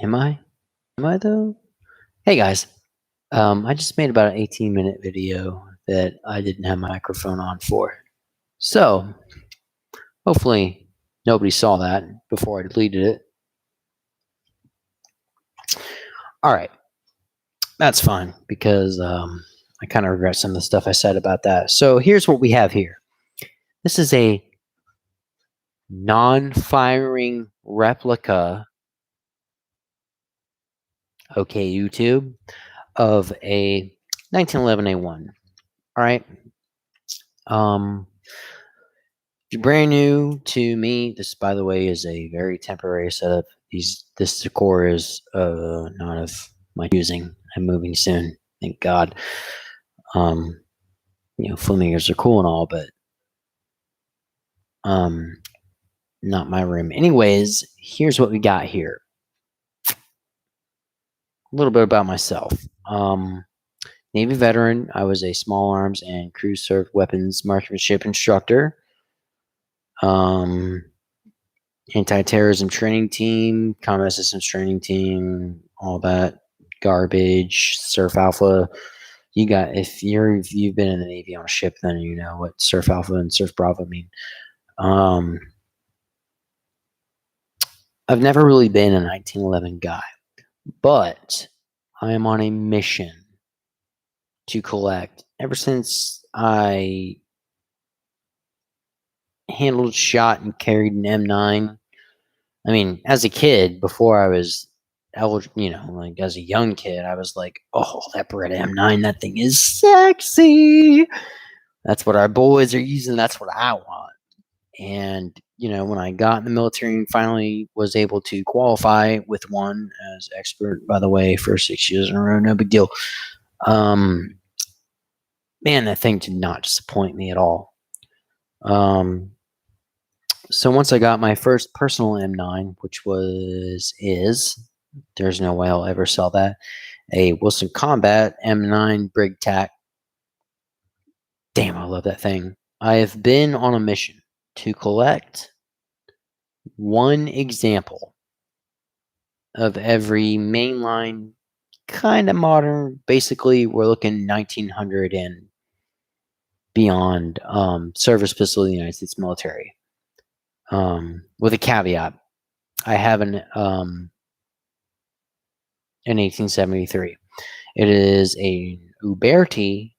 Am I? Am I though? Hey guys, I just made about an 18-minute video that I didn't have my microphone on for. So, hopefully nobody saw that before I deleted it. Alright, that's fine because I kind of regret some of the stuff I said about that. So here's what we have here. This is a non-firing replica, okay YouTube, of a 1911A1. Alright. If you're brand new to me, this, by the way, is a very temporary setup. This decor is not of my choosing. I'm moving soon, thank God. Flamingos are cool and all, but not my room. Anyways, here's what we got here. A little bit about myself. Navy veteran. I was a small arms and cruise served weapons marksmanship instructor. Anti-terrorism training team, combat systems training team, all that garbage. Surf Alpha. If you've been in the Navy on a ship, then you know what Surf Alpha and Surf Bravo mean. I've never really been a 1911 guy, but I am on a mission to collect. Ever since I handled, shot, and carried an M9. I mean, as a kid, before I was eligible, like as a young kid, I was like, oh, that Beretta M9, that thing is sexy. That's what our boys are using. That's what I want. And, when I got in the military and finally was able to qualify with one as expert, by the way, for 6 years in a row, no big deal. Man, that thing did not disappoint me at all. So once I got my first personal M9, which there's no way I'll ever sell that, a Wilson Combat M9 Brig Tac. Damn, I love that thing. I have been on a mission to collect one example of every mainline, kind of modern, basically we're looking 1900 and beyond service pistol of the United States military. With a caveat, I have an 1873. It is a Uberti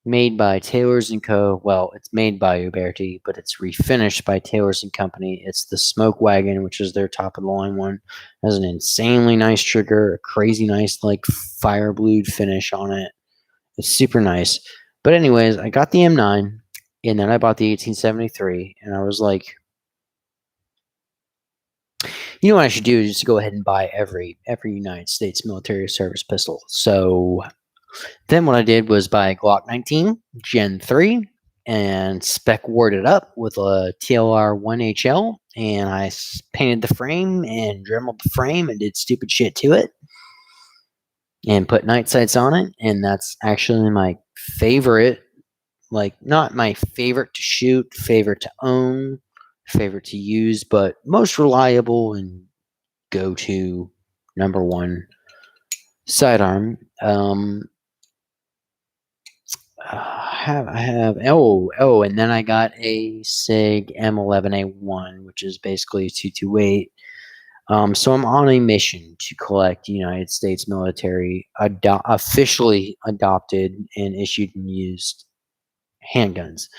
made by Taylors & Co. Well, it's made by Uberti, but it's refinished by Taylors & Company. It's the Smoke Wagon, which is their top-of-the-line one. It has an insanely nice trigger, a crazy nice, like, fire blued finish on it. It's super nice. But anyways, I got the M9, and then I bought the 1873, and I was like, you know what I should do is just go ahead and buy every United States military service pistol. So then what I did was buy a Glock 19 Gen 3 and spec warded up with a TLR 1HL, and I painted the frame and dremeled the frame and did stupid shit to it and put night sights on it, and that's actually my favorite, like not my favorite to shoot, favorite to own, favorite to use, but most reliable and go-to number one sidearm. And then I got a SIG M11A1, which is basically a 228. So I'm on a mission to collect United States military officially adopted and issued and used handguns.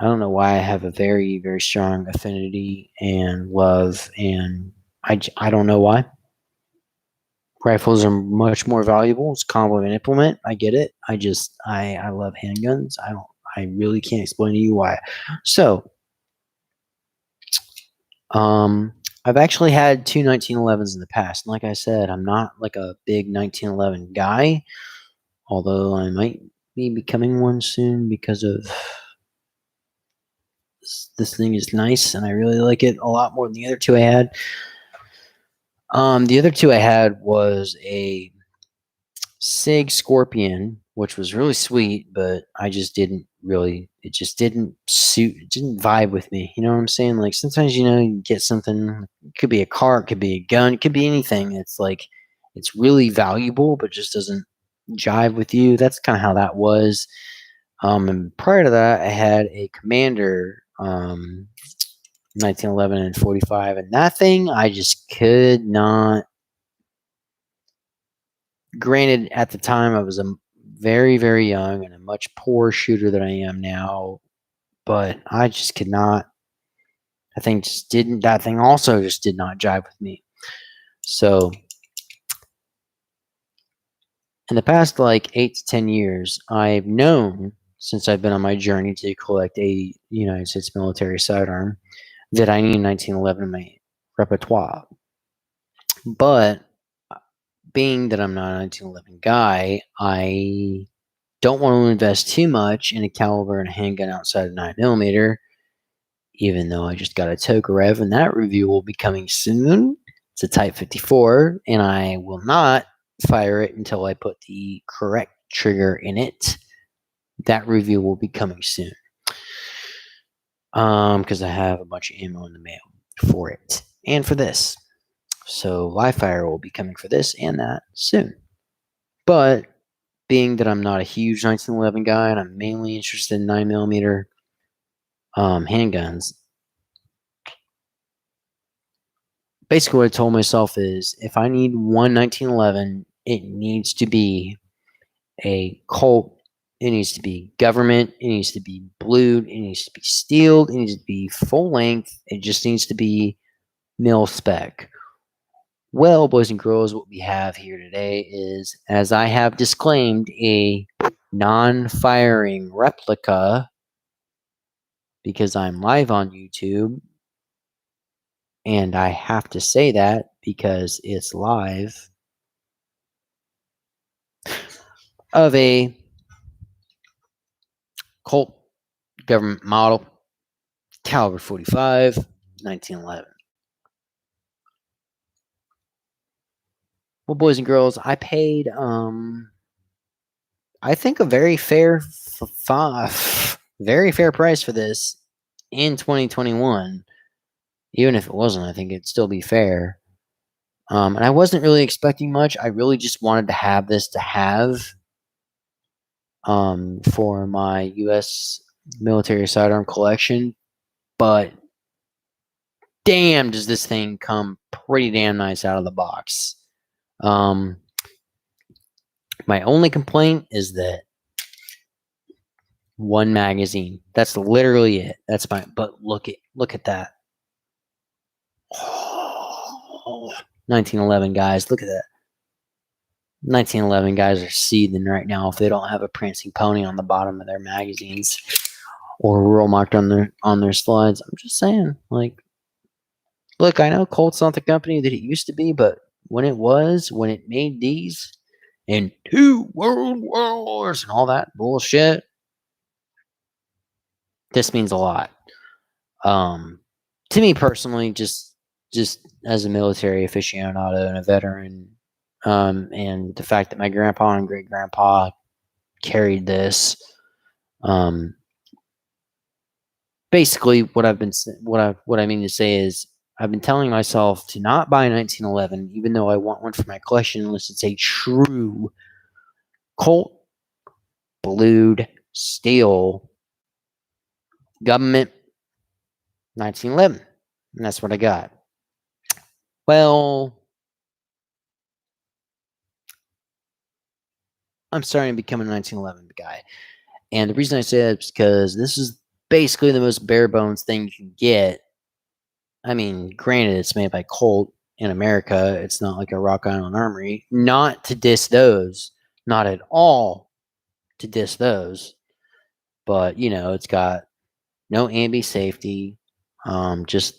I don't know why I have a very, very strong affinity and love, and I don't know why. Rifles are much more valuable. It's combo and implement. I get it. I love handguns. I really can't explain to you why. So, I've actually had two 1911s in the past. And like I said, I'm not like a big 1911 guy, although I might be becoming one soon because of this thing is nice and I really like it a lot more than the other two I had. The other two I had was a SIG Scorpion, which was really sweet, but I just didn't really, it just didn't suit, it didn't vibe with me. You know what I'm saying? Like sometimes, you get something, it could be a car, it could be a gun, it could be anything. It's like, it's really valuable, but just doesn't jive with you. That's kind of how that was. And prior to that, I had a Commander, 1911 and 45, and that thing I just could not. Granted, at the time I was a very, very young and a much poorer shooter than I am now, but I just could not. That thing also just did not jive with me. So in the past like 8 to 10 years, I've known since I've been on my journey to collect a United States military sidearm that I need 1911 in my repertoire. But being that I'm not a 1911 guy, I don't want to invest too much in a caliber and a handgun outside of 9mm, even though I just got a Tokarev, and that review will be coming soon. It's a Type 54, and I will not fire it until I put the correct trigger in it. That review will be coming soon. Because I have a bunch of ammo in the mail for it and for this. So live fire will be coming for this and that soon. But being that I'm not a huge 1911 guy and I'm mainly interested in 9mm handguns, basically what I told myself is if I need one 1911, it needs to be a Colt. It needs to be government. It needs to be blued. It needs to be steeled. It needs to be full length. It just needs to be mil spec. Well, boys and girls, what we have here today is, as I have disclaimed, a non-firing replica because I'm live on YouTube. And I have to say that because it's live, of a Colt government model, caliber 45, 1911. Well, boys and girls, I paid, I think a very fair, very fair price for this in 2021. Even if it wasn't, I think it'd still be fair. And I wasn't really expecting much. I really just wanted to have this to have for my U.S. military sidearm collection. But damn, does this thing come pretty damn nice out of the box. My only complaint is that one magazine. That's literally it. That's my. But look at that. Oh, 1911 guys, look at that. 1911 guys are seething right now if they don't have a prancing pony on the bottom of their magazines or rural marked on their slides. I'm just saying, like, look, I know Colt's not the company that it used to be, but when it made these in 2 world wars and all that bullshit, this means a lot. To me personally, just as a military aficionado and a veteran, and the fact that my grandpa and great grandpa carried this, basically what I mean to say is I've been telling myself to not buy 1911, even though I want one for my collection, unless it's a true Colt blued steel government 1911, and that's what I got. Well, I'm starting to become a 1911 guy, and the reason I say that is because this is basically the most bare bones thing you can get. I mean, granted, it's made by Colt in America. It's not like a Rock Island Armory. Not to diss those, not at all to diss those, but it's got no ambi safety, just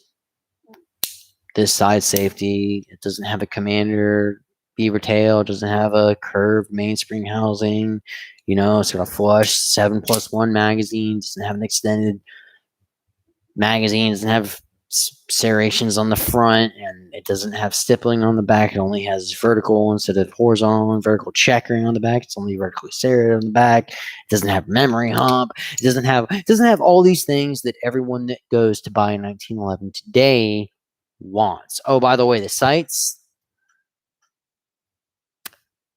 this side safety. It doesn't have a commander beaver tail. It doesn't have a curved mainspring housing. It's got a flush 7+1 magazine. Doesn't have an extended magazine. Doesn't have serrations on the front, and it doesn't have stippling on the back. It only has vertical instead of horizontal and vertical checkering on the back. It's only vertically serrated on the back. It doesn't have memory hump. It doesn't have all these things that everyone that goes to buy a 1911 today wants. Oh, by the way, the sights.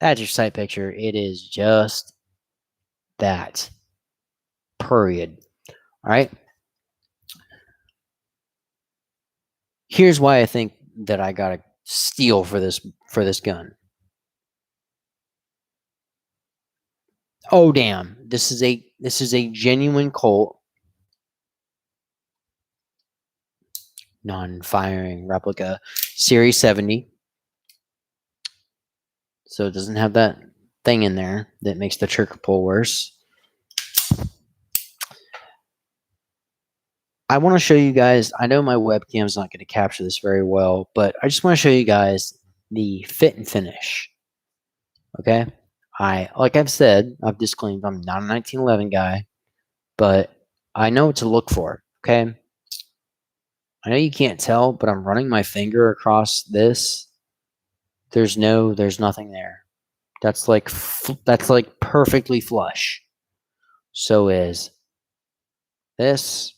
That's your sight picture. It is just that. Period. All right. Here's why I think that I got a steal for this gun. Oh damn! This is a genuine Colt non-firing replica Series 70. So it doesn't have that thing in there that makes the trigger pull worse. I want to show you guys, I know my webcam is not going to capture this very well, but I just want to show you guys the fit and finish. Okay? Like I've said, I've disclaimed I'm not a 1911 guy, but I know what to look for. Okay? I know you can't tell, but I'm running my finger across this. There's nothing there. That's like perfectly flush. So is this.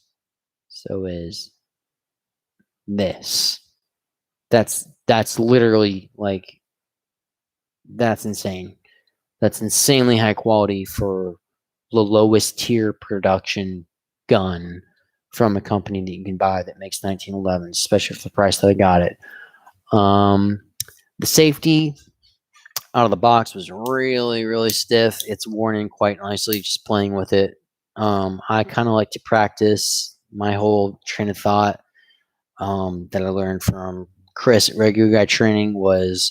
So is this. That's literally like, that's insane. That's insanely high quality for the lowest tier production gun from a company that you can buy that makes 1911, especially for the price that I got it. The safety out of the box was really, really stiff. It's worn in quite nicely just playing with it. I kind of like to practice my whole train of thought that I learned from Chris at Regular Guy Training was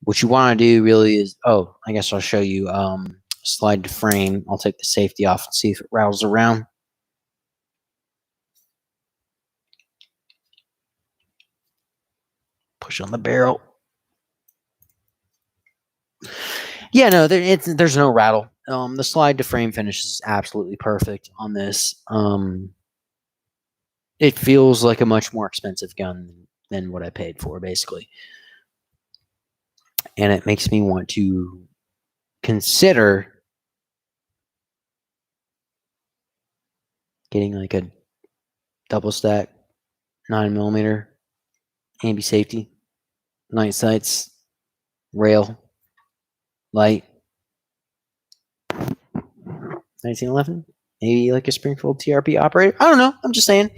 what you want to do really is, oh, I guess I'll show you. Slide to frame. I'll take the safety off and see if it rattles around. Push on the barrel. Yeah, no, there's no rattle. The slide to frame finish is absolutely perfect on this. It feels like a much more expensive gun than what I paid for, basically. And it makes me want to consider getting like a double stack 9mm ambi safety, night sights, rail, light. 1911, maybe like a Springfield TRP operator. I don't know. I'm just saying.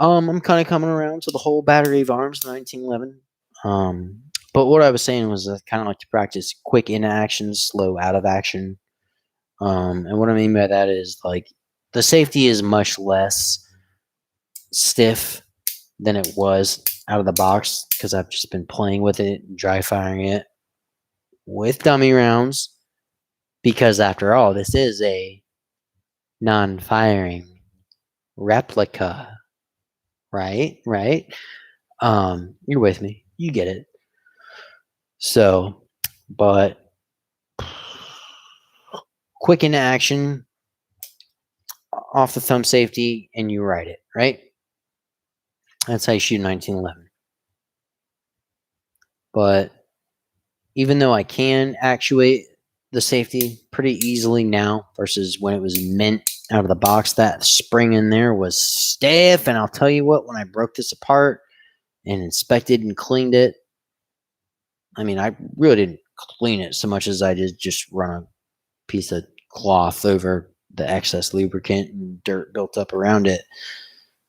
I'm kind of coming around to the whole battery of arms 1911. But what I was saying was I kind of like to practice quick in action, slow out of action. And what I mean by that is like the safety is much less stiff than it was out of the box because I've just been playing with it, dry firing it with dummy rounds. Because after all, this is a non-firing replica, right? You're with me. You get it. So, but quick into action, off the thumb safety, and you ride it, right? That's how you shoot 1911. But even though I can actuate the safety pretty easily now versus when it was mint out of the box, that spring in there was stiff. And I'll tell you what, when I broke this apart and inspected and cleaned it, I mean, I really didn't clean it so much as I did just run a piece of cloth over the excess lubricant and dirt built up around it.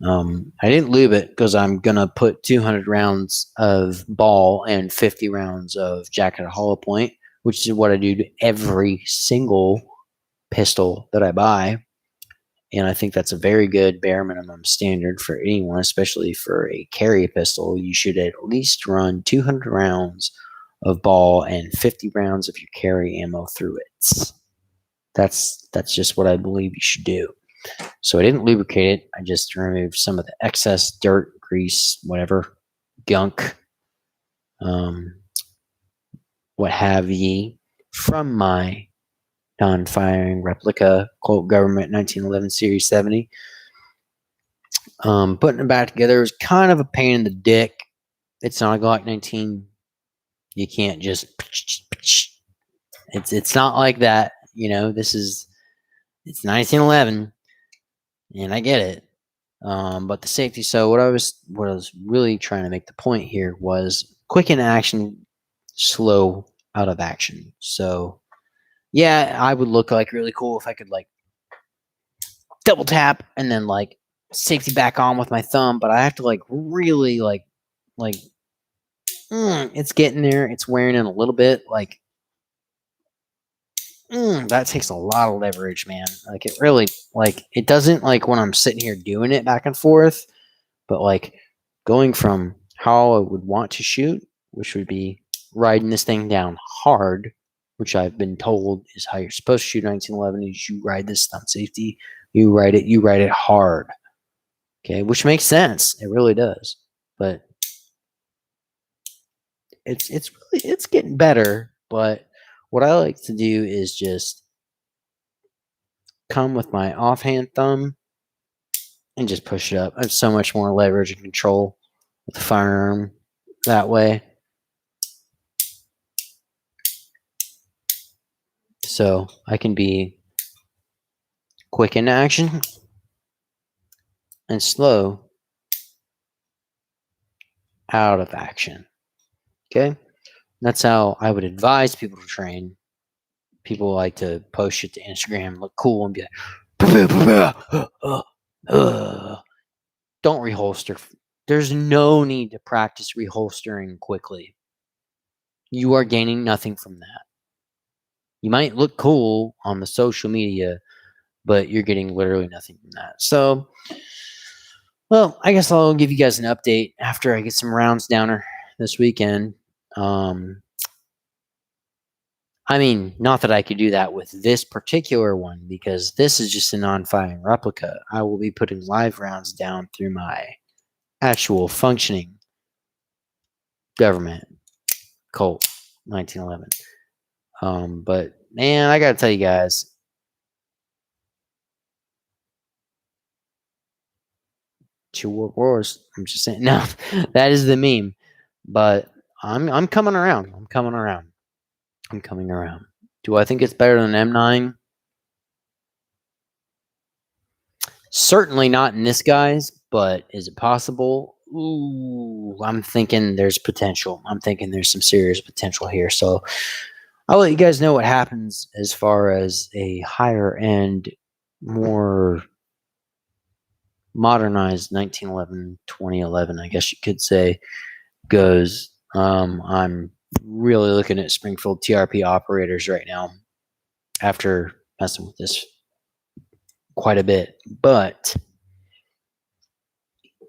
I didn't lube it because I'm going to put 200 rounds of ball and 50 rounds of jacket hollow point, which is what I do to every single pistol that I buy. And I think that's a very good bare minimum standard for anyone, especially for a carry pistol. You should at least run 200 rounds of ball and 50 rounds of your carry ammo through it. That's just what I believe you should do. So I didn't lubricate it. I just removed some of the excess dirt, grease, whatever, gunk, what have ye, from my non-firing replica Colt Government 1911 Series 70. Putting it back together was kind of a pain in the dick. It's not a Glock 19. You can't just. It's not like that. It's 1911, and I get it. But the safety. So what I was really trying to make the point here was quick in action, slow out of action. So yeah, I would look like really cool if I could like double tap and then like safety back on with my thumb, but I have to like really like it's getting there. It's wearing in a little bit. Like that takes a lot of leverage, man. Like it really like it doesn't like when I'm sitting here doing it back and forth, but like going from how I would want to shoot, which would be riding this thing down hard, which I've been told is how you're supposed to shoot 1911 is you ride this stunt safety, you ride it hard. Okay, which makes sense. It really does. But it's getting better, but what I like to do is just come with my offhand thumb and just push it up. I have so much more leverage and control with the firearm that way. So I can be quick in action and slow out of action. Okay? That's how I would advise people to train. People like to post shit to Instagram, look cool, and be like, don't reholster. There's no need to practice reholstering quickly. You are gaining nothing from that. You might look cool on the social media, but you're getting literally nothing from that. So, well, I guess I'll give you guys an update after I get some rounds downer this weekend. I mean, not that I could do that with this particular one because this is just a non-firing replica. I will be putting live rounds down through my actual functioning government Colt 1911. But man, I gotta tell you guys, two world wars. I'm just saying, no, that is the meme. But I'm coming around. I'm coming around. I'm coming around. Do I think it's better than M9? Certainly not in this guy's, but is it possible? Ooh, I'm thinking there's potential. I'm thinking there's some serious potential here. So I'll let you guys know what happens as far as a higher end, more modernized 1911, 2011, I guess you could say, goes. I'm really looking at Springfield TRP operators right now after messing with this quite a bit. But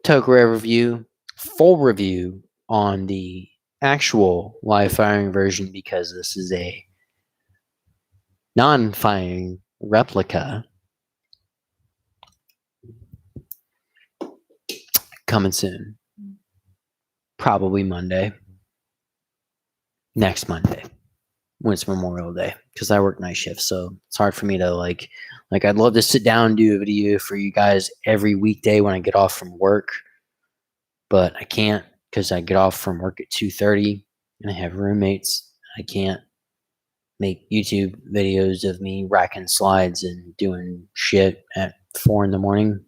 Tokarev review, full review on the actual live firing version because this is a non-firing replica coming soon. Probably Monday. Next Monday. When it's Memorial Day. Because I work night shift, so it's hard for me to like I'd love to sit down and do a video for you guys every weekday when I get off from work. But I can't because I get off from work at 2:30 and I have roommates. I can't make YouTube videos of me racking slides and doing shit at 4 in the morning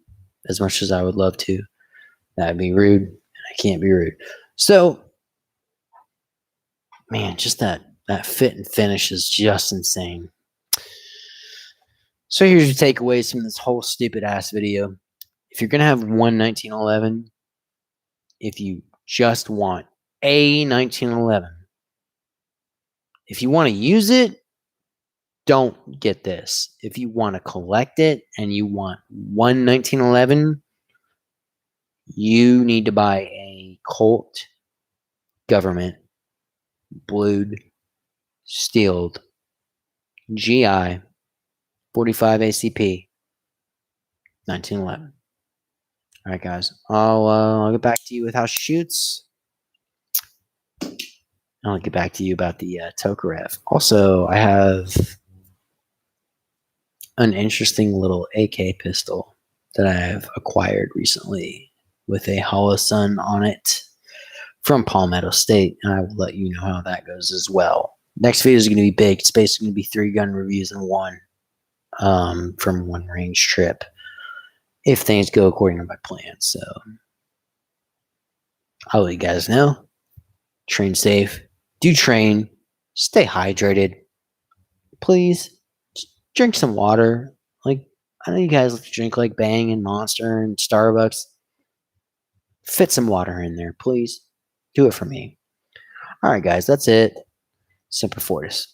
as much as I would love to. That'd be rude. I can't be rude. So, man, just that fit and finish is just insane. So here's your takeaways from this whole stupid ass video. If you're gonna have one 1911, if you just want a 1911, if you want to use it, don't get this. If you want to collect it and you want one 1911, you need to buy a Colt government blued steeled GI 45 ACP 1911. All right, guys. I'll get back to you with how she shoots. I'll get back to you about the Tokarev. Also, I have an interesting little AK pistol that I've acquired recently with a Hollow Sun on it from Palmetto State, and I will let you know how that goes as well. Next video is going to be big. It's basically going to be 3 gun reviews in one from one range trip, if things go according to my plan. So I'll let you guys know. Train safe. Do train. Stay hydrated. Please drink some water. Like, I know you guys like to drink like Bang and Monster and Starbucks. Fit some water in there, please. Do it for me. All right, guys, that's it. Semper Fortis.